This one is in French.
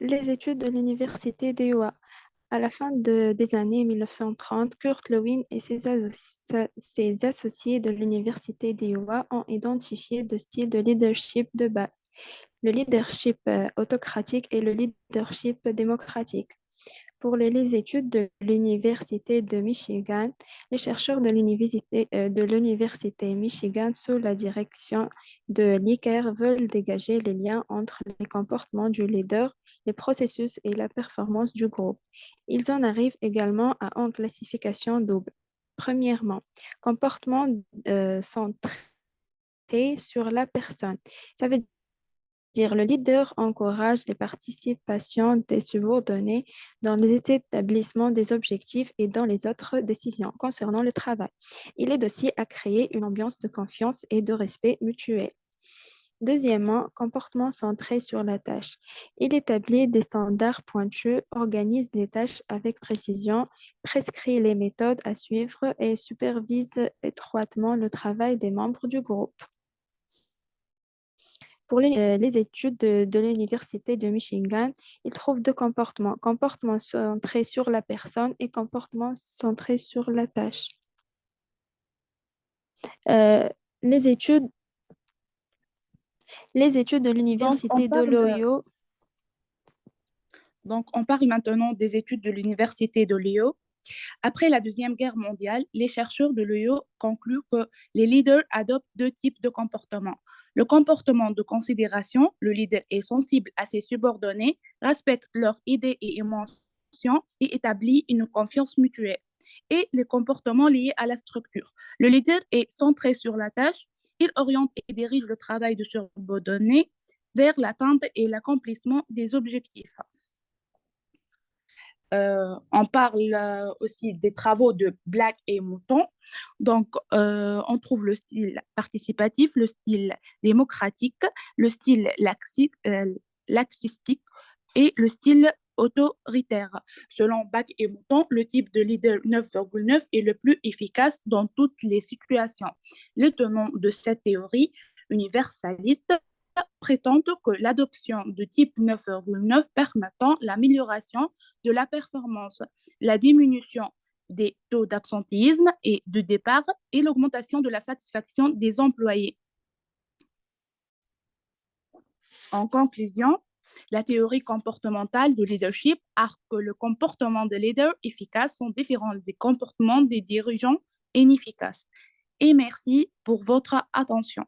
les études de l'université d'Iowa. À la fin des années 1930, Kurt Lewin et ses associés de l'université d'Iowa ont identifié deux styles de leadership de base, le leadership autocratique et le leadership démocratique. Pour les études de l'Université de Michigan, les chercheurs de l'Université Michigan, sous la direction de l'ICAR, veulent dégager les liens entre les comportements du leader, les processus et la performance du groupe. Ils en arrivent également à une classification double. Premièrement, comportement centré sur la personne. Ça veut dire le leader encourage les participations des subordonnés dans les établissements des objectifs et dans les autres décisions concernant le travail. Il aide aussi à créer une ambiance de confiance et de respect mutuel. Deuxièmement, comportement centré sur la tâche. Il établit des standards pointus, organise les tâches avec précision, prescrit les méthodes à suivre et supervise étroitement le travail des membres du groupe. Pour les études de l'Université de Michigan, ils trouvent deux comportements, comportement centré sur la personne et comportement centré sur la tâche. Euh, les études, les études de Donc, l'Université de l'Ohio, on parle maintenant des études de l'Université de Lyon. Après la Deuxième Guerre mondiale, les chercheurs de l'UE concluent que les leaders adoptent deux types de comportements. Le comportement de considération, le leader est sensible à ses subordonnés, respecte leurs idées et émotions et établit une confiance mutuelle. Et les comportements liés à la structure. Le leader est centré sur la tâche, il oriente et dirige le travail de subordonnés vers l'atteinte et l'accomplissement des objectifs. On parle aussi des travaux de Black et Mouton. On trouve le style participatif, le style démocratique, le style laxistique et le style autoritaire. Selon Bach et Mouton, le type de leader 9,9 est le plus efficace dans toutes les situations. Les tenants de cette théorie universaliste prétendent que l'adoption de type 9,9 permettant l'amélioration de la performance, la diminution des taux d'absentéisme et de départ et l'augmentation de la satisfaction des employés. En conclusion, la théorie comportementale du leadership argue que le comportement des leaders efficaces sont différents des comportements des dirigeants inefficaces. Et merci pour votre attention.